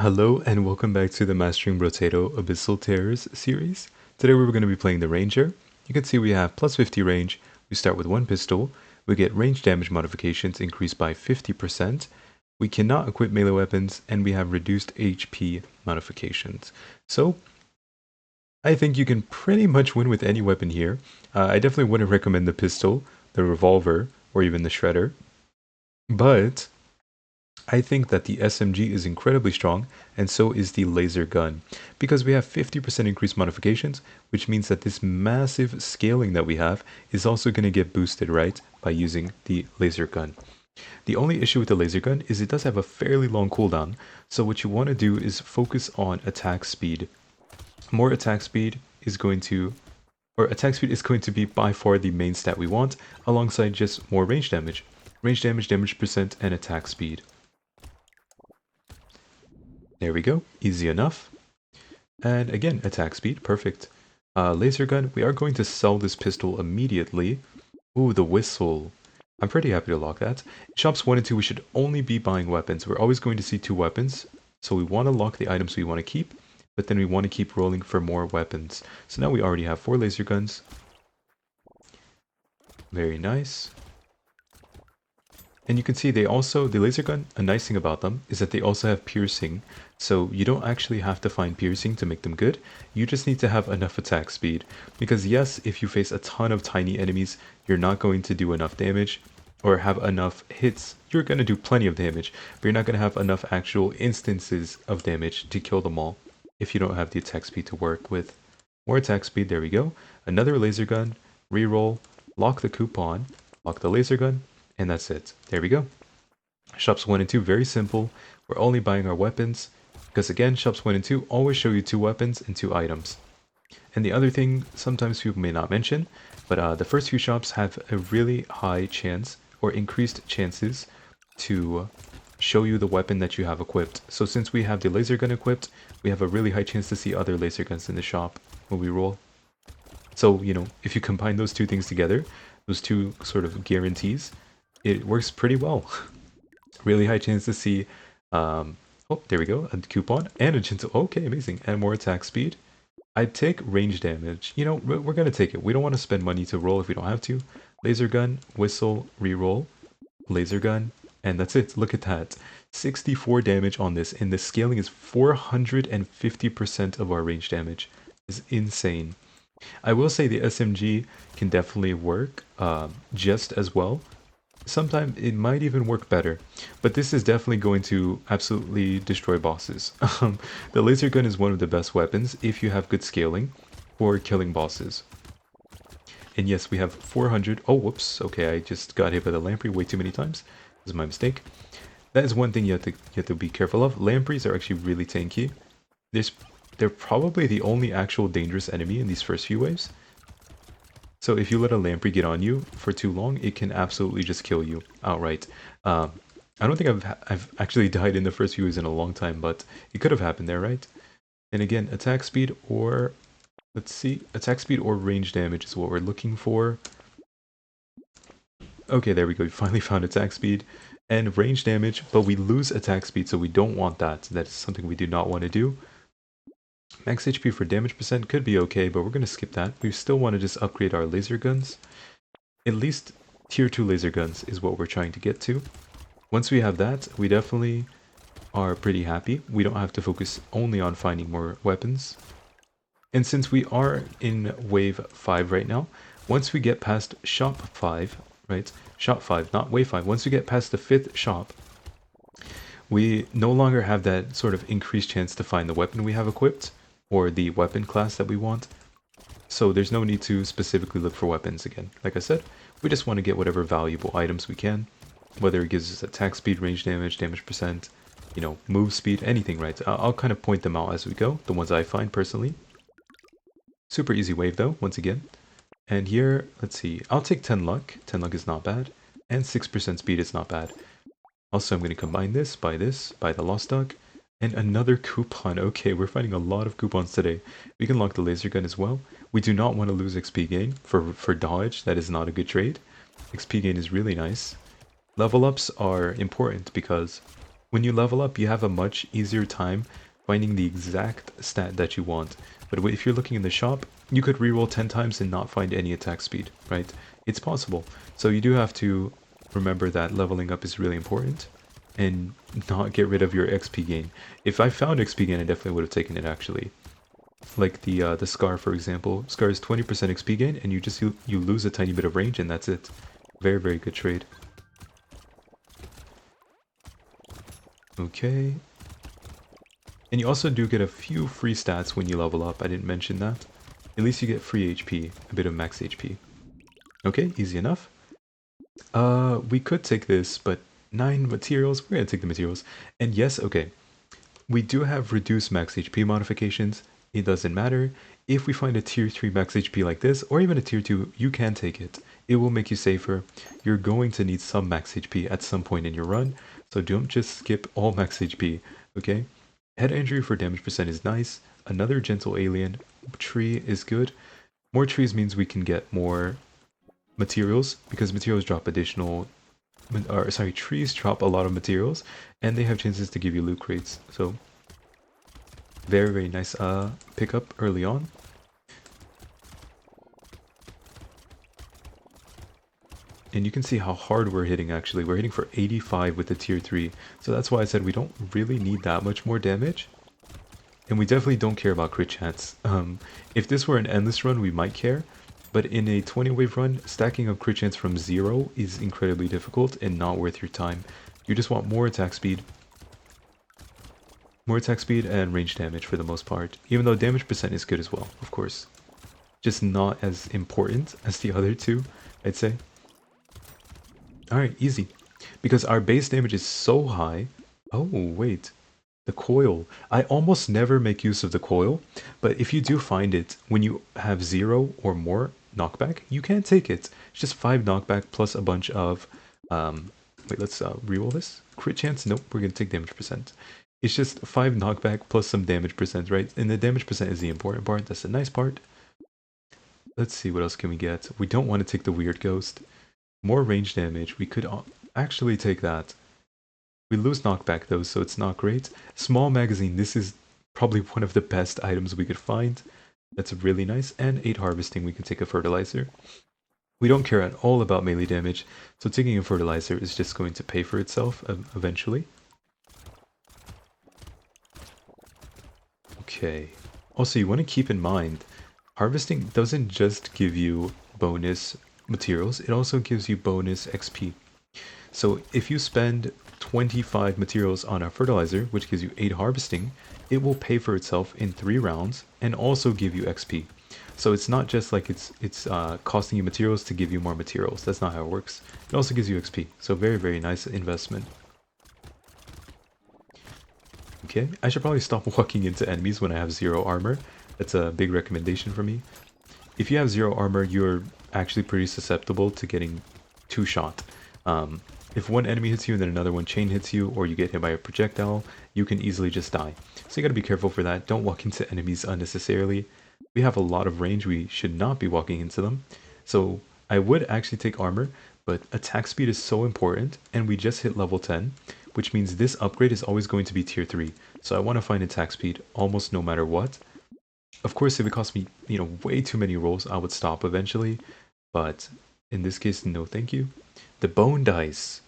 Hello and welcome back to the Mastering Brotato Abyssal Terrors series. Today we're going to be playing the Ranger. You can see we have plus 50 range, we start with one pistol, we get range damage modifications increased by 50%, we cannot equip melee weapons, and we have reduced HP modifications. So, I think you can pretty much win with any weapon here. I definitely wouldn't recommend the pistol, the revolver, or even the shredder, but I think that the SMG is incredibly strong, and so is the laser gun, because we have 50% increased modifications, which means that this massive scaling that we have is also going to get boosted, right, by using the laser gun. The only issue with the laser gun is it does have a fairly long cooldown, so what you want to do is focus on attack speed. More attack speed is going to, or attack speed is going to be by far the main stat we want, alongside just more range damage. Range damage, damage percent, and attack speed. There we go, easy enough. And again, attack speed, perfect. Laser gun, we are going to sell this pistol immediately. Ooh, the whistle. I'm pretty happy to lock that. Shops 1 and 2, we should only be buying weapons. We're always going to see 2 weapons, so we want to lock the items we want to keep, but then we want to keep rolling for more weapons. So now we already have 4 laser guns. Very nice. And you can see they also, the laser gun, a nice thing about them is that they also have piercing. So you don't actually have to find piercing to make them good. You just need to have enough attack speed. Because yes, if you face a ton of tiny enemies, you're not going to do enough damage or have enough hits. You're going to do plenty of damage, but you're not going to have enough actual instances of damage to kill them all if you don't have the attack speed to work with. More attack speed, there we go. Another laser gun, reroll, lock the coupon, lock the laser gun, and that's it. There we go. Shops 1 and 2, very simple. We're only buying our weapons, because again, shops 1 and 2 always show you 2 weapons and 2 items. And the other thing, sometimes people may not mention, but the first few shops have a really high chance, or increased chances, to show you the weapon that you have equipped. So since we have the laser gun equipped, we have a really high chance to see other laser guns in the shop when we roll. So, you know, if you combine those two things together, those two sort of guarantees, it works pretty well. Really high chance to see, oh, there we go, a coupon and a gentle, okay, amazing, and more attack speed. I'd take range damage. You know, we're gonna take it. We don't want to spend money to roll if we don't have to. Laser gun, whistle, reroll, laser gun, and that's it. Look at that. 64 damage on this, and the scaling is 450% of our range damage. Is insane. I will say the SMG can definitely work just as well. Sometimes it might even work better, but this is definitely going to absolutely destroy bosses. The laser gun is one of the best weapons if you have good scaling for killing bosses. And yes, we have 400. Oh, whoops. Okay, I just got hit by the lamprey way too many times. This is my mistake. That is one thing you have to be careful of. Lampreys are actually really tanky. They're probably the only actual dangerous enemy in these first few waves. So if you let a lamprey get on you for too long, it can absolutely just kill you outright. I don't think I've actually died in the first few waves in a long time, but it could have happened there, right? And again, attack speed or, let's see, attack speed or range damage is what we're looking for. Okay, there we go. We finally found attack speed and range damage, but we lose attack speed, so we don't want that. That is something we do not want to do. Max HP for damage percent could be okay, but we're going to skip that. We still want to just upgrade our laser guns. At least tier 2 laser guns is what we're trying to get to. Once we have that, we definitely are pretty happy. We don't have to focus only on finding more weapons. And since we are in wave 5 right now, once we get past shop 5, right? Shop 5, not wave 5. Once we get past the 5th shop, we no longer have that sort of increased chance to find the weapon we have equipped, or the weapon class that we want. So there's no need to specifically look for weapons again. Like I said, we just want to get whatever valuable items we can, whether it gives us attack speed, range damage, damage percent, you know, move speed, anything, right? I'll kind of point them out as we go, the ones I find personally. Super easy wave though, once again. And here, let's see, I'll take 10 luck. 10 luck is not bad, and 6% speed is not bad. Also, I'm going to combine this, buy the Lost Duck, and another coupon. Okay, we're finding a lot of coupons today. We can lock the laser gun as well. We do not want to lose XP gain for dodge. That is not a good trade. XP gain is really nice. Level ups are important because When you level up, you have a much easier time finding the exact stat that you want. But if you're looking in the shop, you could reroll 10 times and not find any attack speed, right? It's possible. So you do have to remember that leveling up is really important and not get rid of your XP gain. If I found XP gain, I definitely would have taken it actually. Like the Scar, for example. Scar is 20% XP gain and you lose a tiny bit of range and that's it. Very, very good trade. Okay. And you also do get a few free stats when you level up. I didn't mention that. At least you get free HP, a bit of max HP. Okay, easy enough. We could take this, but 9 materials, we're gonna take the materials. And yes, okay, we do have reduced max HP modifications. It doesn't matter. If we find a tier 3 max HP like this, or even a tier 2, you can take it. It will make you safer. You're going to need some max HP at some point in your run, so don't just skip all max HP, okay? Head injury for damage percent is nice. Another gentle alien tree is good. More trees means we can get more materials, because materials drop additional, or sorry, trees drop a lot of materials, and they have chances to give you loot crates, so very, very nice pickup early on. And you can see how hard we're hitting actually. We're hitting for 85 with the tier 3. So that's why I said we don't really need that much more damage. And we definitely don't care about crit chance. If this were an endless run, we might care. But in a 20 wave run, stacking up crit chance from 0 is incredibly difficult and not worth your time. You just want more attack speed. More attack speed and range damage for the most part. Even though damage percent is good as well, of course. Just not as important as the other two, I'd say. Alright, easy. Because our base damage is so high. Oh, wait. The coil. I almost never make use of the coil, but if you do find it, when you have 0 or more knockback, you can take it. It's just 5 knockback plus a bunch of... wait, let's reroll this. Crit chance? Nope, we're going to take damage percent. It's just 5 knockback plus some damage percent, right? And the damage percent is the important part. That's the nice part. Let's see, what else can we get? We don't want to take the weird ghost. More range damage. We could actually take that. We lose knockback though, so it's not great. Small magazine. This is probably one of the best items we could find. That's really nice. And 8 harvesting. We can take a fertilizer. We don't care at all about melee damage, so taking a fertilizer is just going to pay for itself eventually. Okay. Also, you want to keep in mind, harvesting doesn't just give you bonus materials, it also gives you bonus XP. So if you spend 25 materials on a fertilizer, which gives you 8 harvesting, it will pay for itself in 3 rounds and also give you XP. So it's not just like it's costing you materials to give you more materials. That's not how it works. It also gives you XP. So very, very nice investment. Okay, I should probably stop walking into enemies when I have 0 armor. That's a big recommendation for me. If you have 0 armor, you're actually pretty susceptible to getting 2-shot. If one enemy hits you and then another one chain hits you, or you get hit by a projectile, you can easily just die. So you gotta be careful for that. Don't walk into enemies unnecessarily. We have a lot of range, we should not be walking into them. So I would actually take armor, but attack speed is so important, and we just hit level 10, which means this upgrade is always going to be tier 3. So I want to find attack speed almost no matter what. Of course, if it costs me, way too many rolls, I would stop eventually. But in this case, no thank you. The bone dice.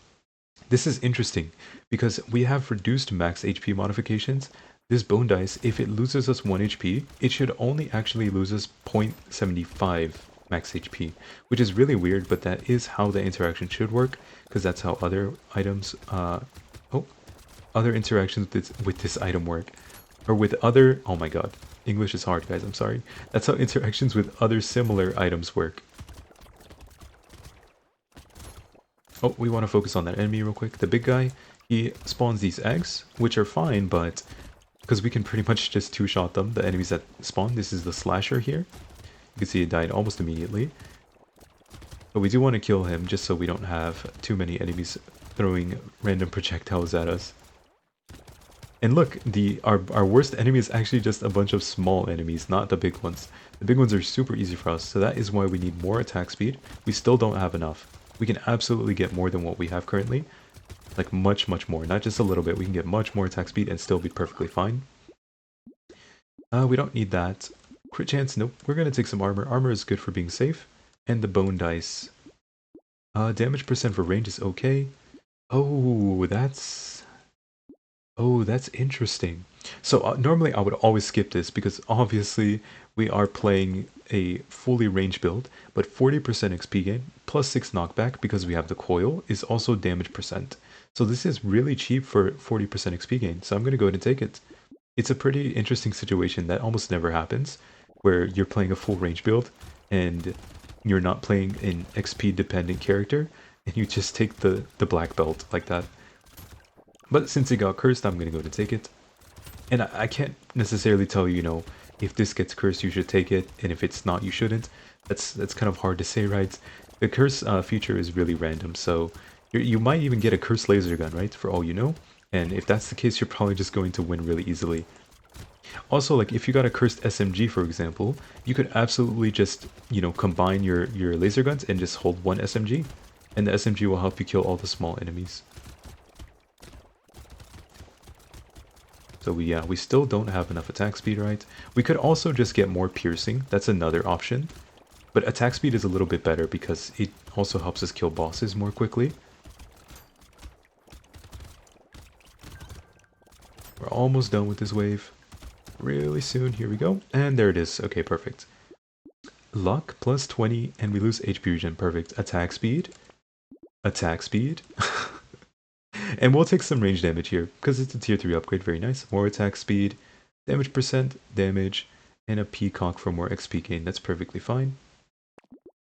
This is interesting because we have reduced max HP modifications. This bone dice, if it loses us 1 HP, it should only actually lose us 0.75 max HP, which is really weird, but that is how the interaction should work, because that's how other items, other interactions with this item work. Or with other, oh my god, English is hard, guys, I'm sorry. That's how interactions with other similar items work. Oh, we want to focus on that enemy real quick. The big guy, he spawns these eggs, which are fine, but because we can pretty much just 2-shot them, the enemies that spawn. This is the slasher here. You can see it died almost immediately. But we do want to kill him just so we don't have too many enemies throwing random projectiles at us. And look, our worst enemy is actually just a bunch of small enemies, not the big ones. The big ones are super easy for us, so that is why we need more attack speed. We still don't have enough. We can absolutely get more than what we have currently. Like much, much more. Not just a little bit. We can get much more attack speed and still be perfectly fine. We don't need that. Crit chance, nope. We're gonna take some armor. Armor is good for being safe. And the bone dice. Damage percent for range is okay. Oh, that's... Oh, that's interesting. So normally I would always skip this because obviously we are playing a fully range build, but 40% XP gain plus 6 knockback because we have the coil is also damage percent. So this is really cheap for 40% XP gain, so I'm going to go ahead and take it. It's a pretty interesting situation that almost never happens, where you're playing a full range build and you're not playing an XP dependent character, and you just take the black belt like that. But since it got cursed, I'm going to go to take it. And I can't necessarily tell you, you know, if this gets cursed, you should take it, and if it's not, you shouldn't. That's kind of hard to say, right? The curse feature is really random, so you might even get a cursed laser gun, right? For all you know. And if that's the case, you're probably just going to win really easily. Also, like if you got a cursed SMG, for example, you could absolutely just, you know, combine your laser guns and just hold one SMG, and the SMG will help you kill all the small enemies. So we still don't have enough attack speed, right? We could also just get more piercing. That's another option. But attack speed is a little bit better because it also helps us kill bosses more quickly. We're almost done with this wave. Really soon. Here we go. And there it is. Okay, perfect. Luck plus 20 and we lose HP regen. Perfect. Attack speed. Attack speed. And we'll take some range damage here, because it's a tier 3 upgrade, very nice. More attack speed, damage percent, damage, and a peacock for more XP gain, that's perfectly fine.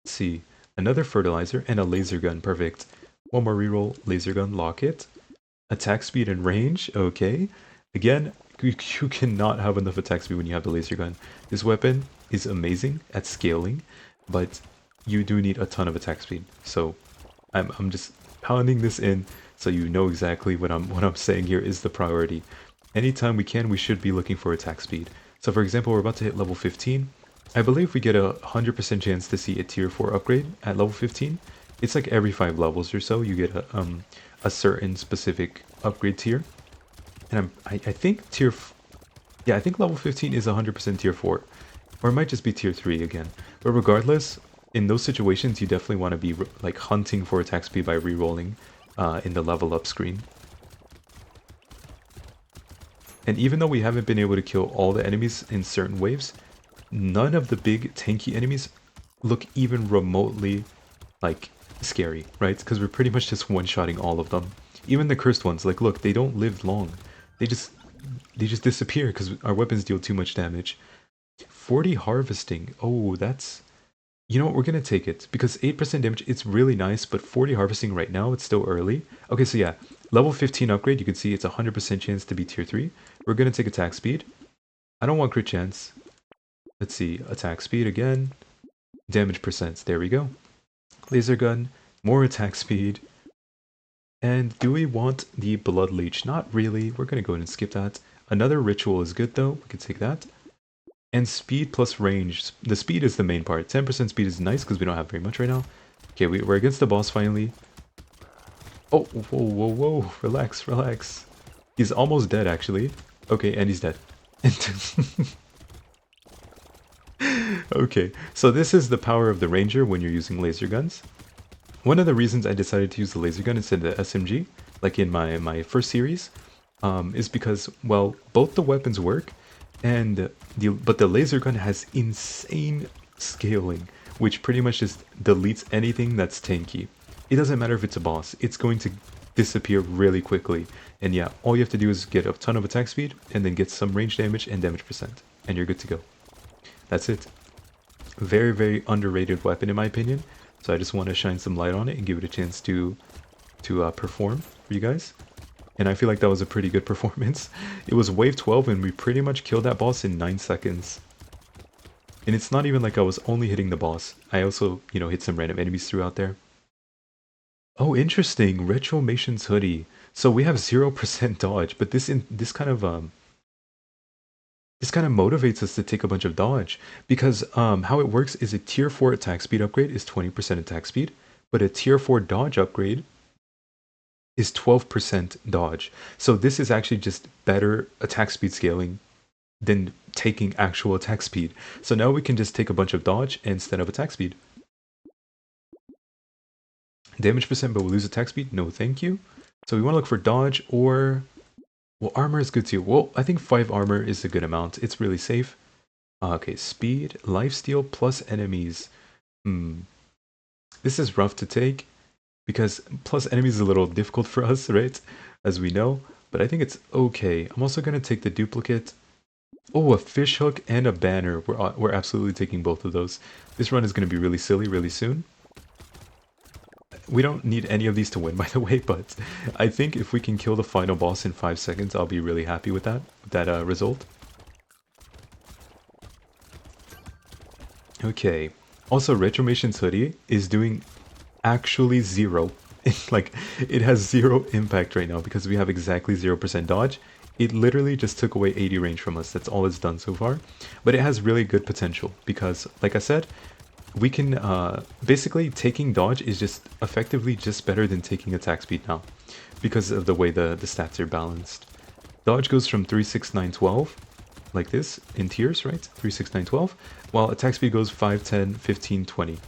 Let's see, another fertilizer and a laser gun, perfect. One more reroll, laser gun, lock it. Attack speed and range, okay. Again, you cannot have enough attack speed when you have the laser gun. This weapon is amazing at scaling, but you do need a ton of attack speed. So I'm just pounding this in so you know exactly what I'm saying here is the priority. Anytime we can, we should be looking for attack speed. So for example, we're about to hit level 15. I believe we get a 100% chance to see a tier 4 upgrade at level 15. It's like every 5 levels or so you get a certain specific upgrade tier. And I think I think level 15 is 100% tier 4. Or it might just be tier 3 again. But regardless, in those situations, you definitely want to be like hunting for attack speed by rerolling in the level up screen. And even though we haven't been able to kill all the enemies in certain waves, none of the big tanky enemies look even remotely like scary, right? Because we're pretty much just one-shotting all of them. Even the cursed ones, like look, they don't live long. They just disappear because our weapons deal too much damage. 40 harvesting. Oh, that's... You know what, we're going to take it, because 8% damage, it's really nice, but 40 harvesting right now, it's still early. Okay, so yeah, level 15 upgrade, you can see it's 100% chance to be tier 3. We're going to take attack speed. I don't want crit chance. Let's see, attack speed again. Damage percent, there we go. Laser gun, more attack speed. And do we want the blood leech? Not really, we're going to go ahead and skip that. Another ritual is good though, we can take that. And speed plus range. The speed is the main part. 10% speed is nice because we don't have very much right now. Okay, we're against the boss finally. Oh, whoa, whoa, whoa. Relax, relax. He's almost dead, actually. Okay, and he's dead. Okay, so this is the power of the ranger when you're using laser guns. One of the reasons I decided to use the laser gun instead of the SMG, like in my first series, is because, well, both the weapons work, and but the laser gun has insane scaling, which pretty much just deletes anything that's tanky. It doesn't matter if it's a boss, it's going to disappear really quickly. And yeah, all you have to do is get a ton of attack speed, and then get some range damage and damage percent, and you're good to go. That's it. Very, very underrated weapon in my opinion, so I just want to shine some light on it and give it a chance to perform for you guys. And I feel like that was a pretty good performance. It was wave 12 and we pretty much killed that boss in 9 seconds. And it's not even like I was only hitting the boss. I also, you know, hit some random enemies throughout there. Oh, interesting. Retromation's hoodie. So we have 0% dodge, but this kind of motivates us to take a bunch of dodge, because how it works is a tier 4 attack speed upgrade is 20% attack speed, but a tier 4 dodge upgrade is 12% dodge. So this is actually just better attack speed scaling than taking actual attack speed. So now we can just take a bunch of dodge instead of attack speed. Damage percent, but we'll lose attack speed? No, thank you. So we want to look for dodge or... Well, armor is good too. Well, I think 5 armor is a good amount. It's really safe. Okay, speed, lifesteal plus enemies. This is rough to take because plus enemies is a little difficult for us, right? As we know. But I think it's okay. I'm also going to take the duplicate. Oh, a fish hook and a banner. We're absolutely taking both of those. This run is going to be really silly really soon. We don't need any of these to win, by the way, but I think if we can kill the final boss in 5 seconds, I'll be really happy with that result. Okay. Also, Retromation's hoodie is doing actually 0. Like, it has 0 impact right now because we have exactly 0% dodge. It literally just took away 80 range from us. That's all it's done so far. But it has really good potential because, like I said, we can, basically, taking dodge is just effectively just better than taking attack speed now because of the way the stats are balanced. Dodge goes from 3, 6, 9, 12, like this, in tiers, right? 3, 6, 9, 12, while attack speed goes 5, 10, 15, 20.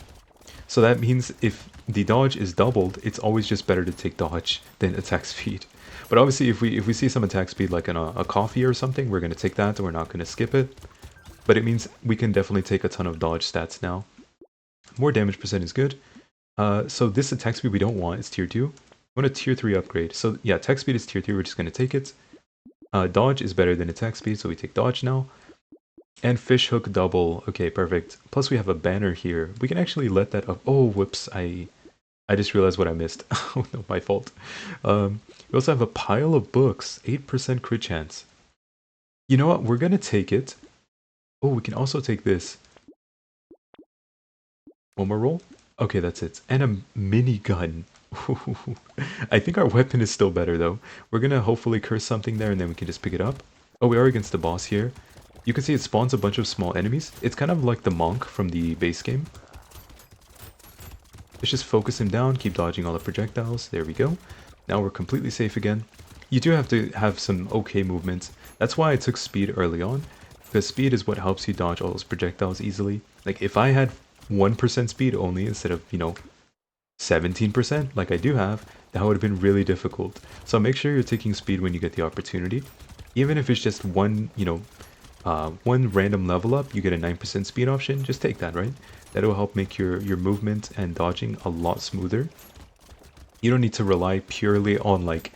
So that means if the dodge is doubled, it's always just better to take dodge than attack speed. But obviously, if we see some attack speed like in a coffee or something, we're going to take that, and we're not going to skip it. But it means we can definitely take a ton of dodge stats now. More damage percent is good. So this attack speed we don't want, it's tier 2. We want a tier 3 upgrade. So yeah, attack speed is tier 3, we're just going to take it. Dodge is better than attack speed, so we take dodge now. And fish hook double. Okay, perfect. Plus we have a banner here. We can actually let that up. Oh, whoops. I just realized what I missed. Oh no, my fault. We also have a pile of books. 8% crit chance. You know what? We're going to take it. Oh, we can also take this. One more roll? Okay, that's it. And a minigun. I think our weapon is still better though. We're gonna hopefully curse something there and then we can just pick it up. Oh, we are against the boss here. You can see it spawns a bunch of small enemies. It's kind of like the monk from the base game. Let's just focus him down, keep dodging all the projectiles. There we go. Now we're completely safe again. You do have to have some okay movements. That's why I took speed early on. Because speed is what helps you dodge all those projectiles easily. Like if I had 1% speed only instead of, 17% like I do have, that would have been really difficult. So make sure you're taking speed when you get the opportunity. Even if it's just one, one random level up, you get a 9% speed option, just take that, right? That will help make your movement and dodging a lot smoother. You don't need to rely purely on like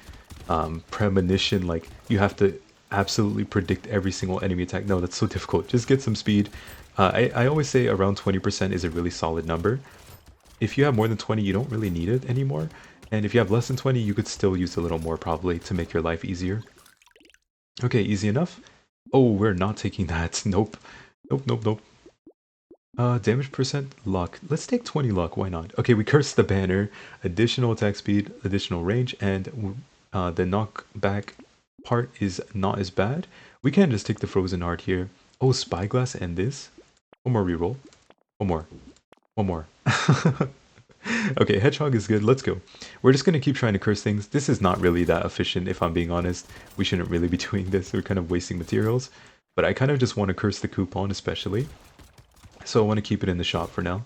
premonition, like you have to absolutely predict every single enemy attack. No, that's so difficult. Just get some speed. I always say around 20% is a really solid number. If you have more than 20, you don't really need it anymore. And if you have less than 20, you could still use a little more probably to make your life easier. Okay, easy enough. Oh, we're not taking that. Nope. Nope, nope, nope. Damage percent, luck. Let's take 20 luck, why not? Okay, we cursed the banner. Additional attack speed, additional range, and the knockback part is not as bad. We can just take the frozen heart here. Oh, spyglass and this. One more reroll. One more. One more. Okay, hedgehog is good. Let's go. We're just going to keep trying to curse things. This is not really that efficient, if I'm being honest. We shouldn't really be doing this. We're kind of wasting materials. But I kind of just want to curse the coupon, especially. So I want to keep it in the shop for now.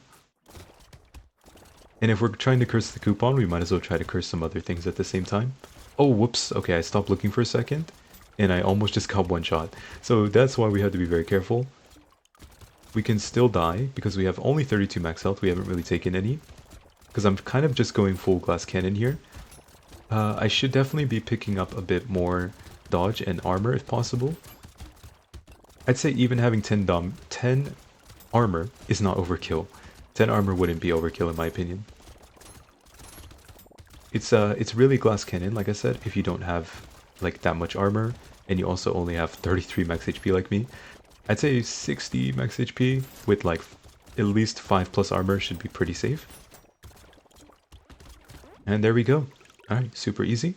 And if we're trying to curse the coupon, we might as well try to curse some other things at the same time. Oh, whoops. Okay, I stopped looking for a second. And I almost just got one shot. So that's why we have to be very careful. We can still die, because we have only 32 max health. We haven't really taken any. Because I'm kind of just going full glass cannon here. I should definitely be picking up a bit more dodge and armor if possible. I'd say even having 10 armor is not overkill. 10 armor wouldn't be overkill in my opinion. It's really glass cannon, like I said, if you don't have like that much armor, and you also only have 33 max HP like me. I'd say 60 max HP with like at least 5 plus armor should be pretty safe. And there we go. Alright, super easy.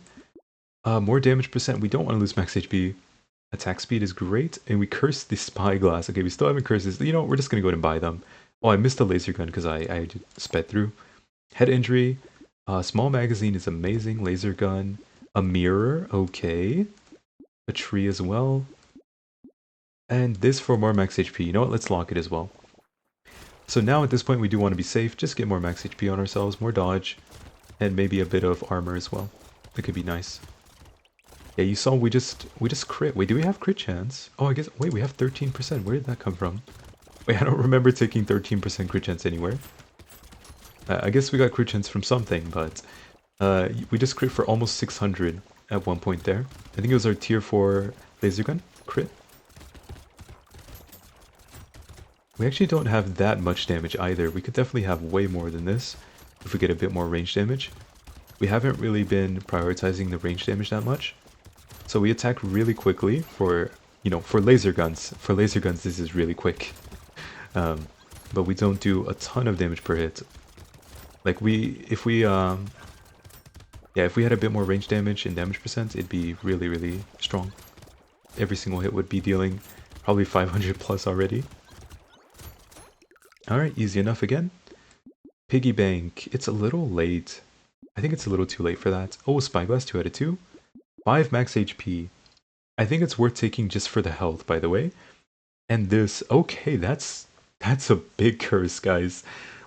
More damage percent. We don't want to lose max HP. Attack speed is great. And we cursed the spyglass. Okay, we still haven't cursed this. You know, we're just going to go ahead and buy them. Oh, I missed the laser gun because I sped through. Head injury. Small magazine is amazing. Laser gun. A mirror, okay. A tree as well. And this for more max HP. You know what? Let's lock it as well. So now at this point we do want to be safe. Just get more max HP on ourselves, more dodge, and maybe a bit of armor as well. That could be nice. Yeah, you saw we just crit. Wait, do we have crit chance? Oh, I guess, wait, we have 13%. Where did that come from? Wait, I don't remember taking 13% crit chance anywhere. I guess we got crit chance from something, but we just crit for almost 600 at one point there. I think it was our tier 4 laser gun crit. We actually don't have that much damage either. We could definitely have way more than this if we get a bit more range damage. We haven't really been prioritizing the range damage that much. So we attack really quickly for, you know, for laser guns. For laser guns, this is really quick. But we don't do a ton of damage per hit. Like if we had a bit more range damage and damage percent, it'd be really, really strong. Every single hit would be dealing probably 500 plus already. Alright, easy enough again. Piggy bank, it's a little late. I think it's a little too late for that. Oh, spyglass 2 out of 2. 5 max HP. I think it's worth taking just for the health, by the way. And this, okay, that's a big curse, guys.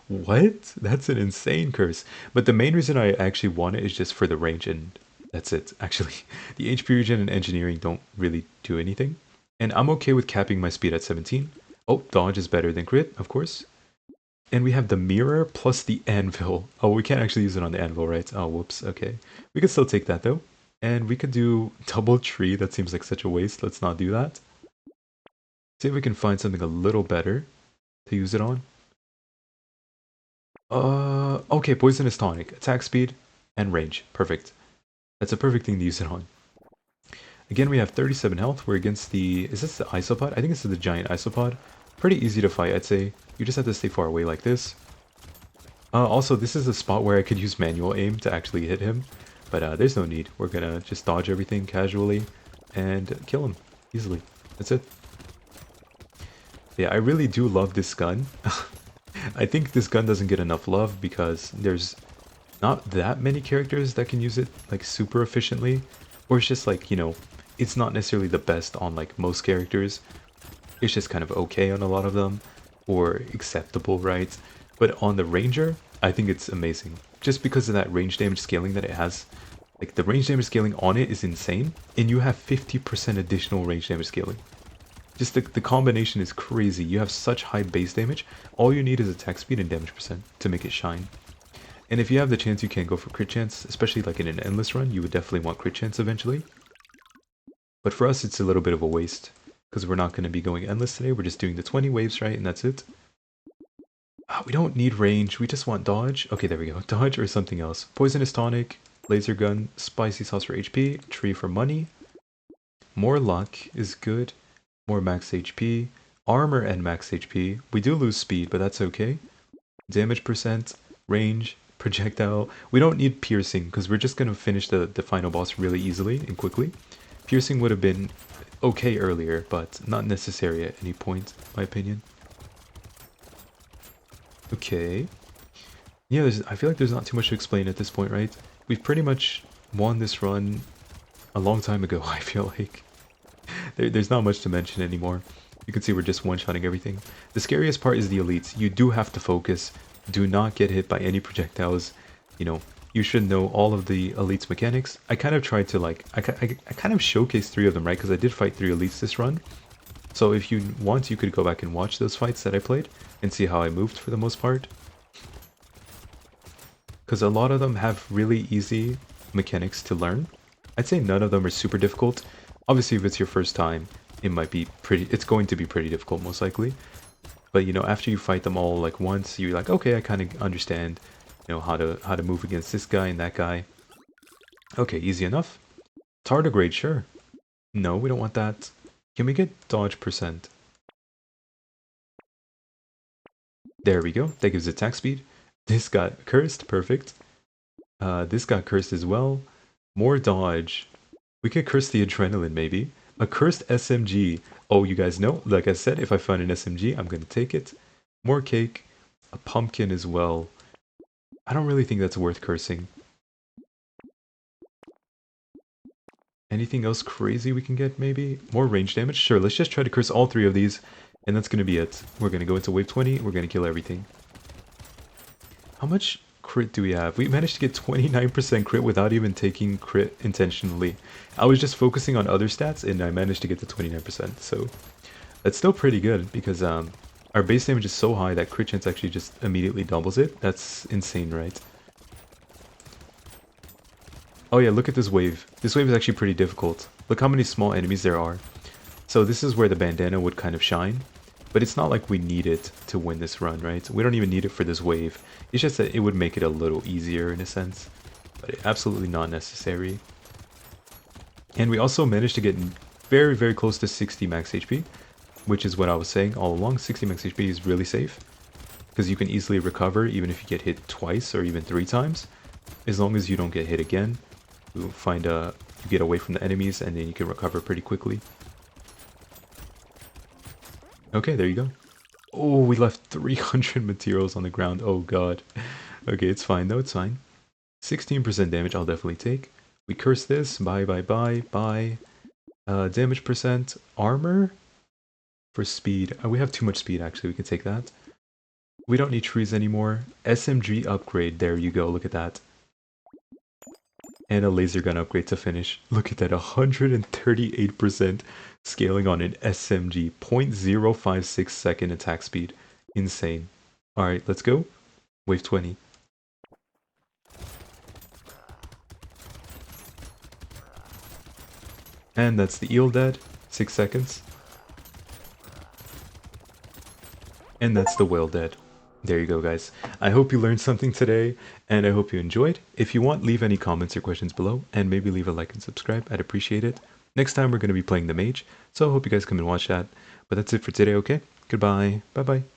What? That's an insane curse. But the main reason I actually want it is just for the range, and that's it. Actually, the HP regen and engineering don't really do anything. And I'm okay with capping my speed at 17. Oh, dodge is better than crit, of course. And we have the mirror plus the anvil. Oh, we can't actually use it on the anvil, right? Oh, whoops, okay. We could still take that, though. And we could do double tree. That seems like such a waste. Let's not do that. See if we can find something a little better to use it on. Okay, poisonous tonic. Attack speed and range. Perfect. That's a perfect thing to use it on. Again, we have 37 health. We're against the... Is this the isopod? I think this is the giant isopod. Pretty easy to fight, I'd say. You just have to stay far away like this. Also, this is a spot where I could use manual aim to actually hit him. But there's no need. We're gonna just dodge everything casually and kill him easily. That's it. Yeah, I really do love this gun. I think this gun doesn't get enough love because there's not that many characters that can use it like super efficiently. Or it's just like, you know, it's not necessarily the best on like most characters. It's just kind of okay on a lot of them, or acceptable, right? But on the Ranger, I think it's amazing. Just because of that range damage scaling that it has. Like, the range damage scaling on it is insane, and you have 50% additional range damage scaling. Just the combination is crazy. You have such high base damage, all you need is attack speed and damage percent to make it shine. And if you have the chance, you can go for crit chance, especially like in an endless run, you would definitely want crit chance eventually. But for us, it's a little bit of a waste. Because we're not going to be going endless today, we're just doing the 20 waves, right? And that's it. We don't need range, we just want dodge. Okay, there we go. Dodge or something else. Poisonous tonic, laser gun, spicy sauce for HP, tree for money. More luck is good. More max HP. Armor and max HP. We do lose speed, but that's okay. Damage percent, range, projectile. We don't need piercing, because we're just going to finish the final boss really easily and quickly. Piercing would have been okay earlier, but not necessary at any point, in my opinion. Okay. Yeah, I feel like there's not too much to explain at this point, right? We've pretty much won this run a long time ago, I feel like. There's not much to mention anymore. You can see we're just one-shotting everything. The scariest part is the elites. You do have to focus. Do not get hit by any projectiles. You know, you should know all of the elites mechanics. I kind of tried to like, I kind of showcased 3 of them, right? Because I did fight 3 elites this run. So if you want, you could go back and watch those fights that I played and see how I moved for the most part. Because a lot of them have really easy mechanics to learn. I'd say none of them are super difficult. Obviously, if it's your first time, it might be it's going to be pretty difficult most likely. But you know, after you fight them all like once, you're like, okay, I kind of understand, you know, how to move against this guy and that guy. Okay, easy enough. Tardigrade, sure. No, we don't want that. Can we get dodge percent? There we go. That gives attack speed. This got cursed. Perfect. This got cursed as well. More dodge. We could curse the adrenaline, maybe. A cursed SMG. Oh, you guys know, like I said, if I find an SMG, I'm going to take it. More cake. A pumpkin as well. I don't really think that's worth cursing. Anything else crazy we can get, maybe? More range damage? Sure, let's just try to curse all three of these, and that's going to be it. We're going to go into wave 20, we're going to kill everything. How much crit do we have? We managed to get 29% crit without even taking crit intentionally. I was just focusing on other stats, and I managed to get to 29%, so that's still pretty good, because our base damage is so high that crit chance actually just immediately doubles it. That's insane, right? Oh yeah, look at this wave. This wave is actually pretty difficult. Look how many small enemies there are. So this is where the bandana would kind of shine. But it's not like we need it to win this run, right? We don't even need it for this wave. It's just that it would make it a little easier in a sense. But absolutely not necessary. And we also managed to get very, very close to 60 max HP. Which is what I was saying all along. 60 max HP is really safe. Because you can easily recover even if you get hit twice or even 3 times. As long as you don't get hit again. You get away from the enemies and then you can recover pretty quickly. Okay, there you go. Oh, we left 300 materials on the ground. Oh god. Okay, it's fine though, it's fine. 16% damage I'll definitely take. We curse this. Bye, bye, bye, bye. Damage percent. Armor? For speed. We have too much speed actually, we can take that. We don't need trees anymore. SMG upgrade. There you go, look at that. And a laser gun upgrade to finish. Look at that, 138% scaling on an SMG. 0.056 second attack speed. Insane. Alright, let's go. Wave 20. And that's the eel dead. 6 seconds. And that's the whale dead. There you go, guys. I hope you learned something today, and I hope you enjoyed. If you want, leave any comments or questions below, and maybe leave a like and subscribe. I'd appreciate it. Next time, we're going to be playing the mage, so I hope you guys come and watch that. But that's it for today, okay? Goodbye. Bye-bye.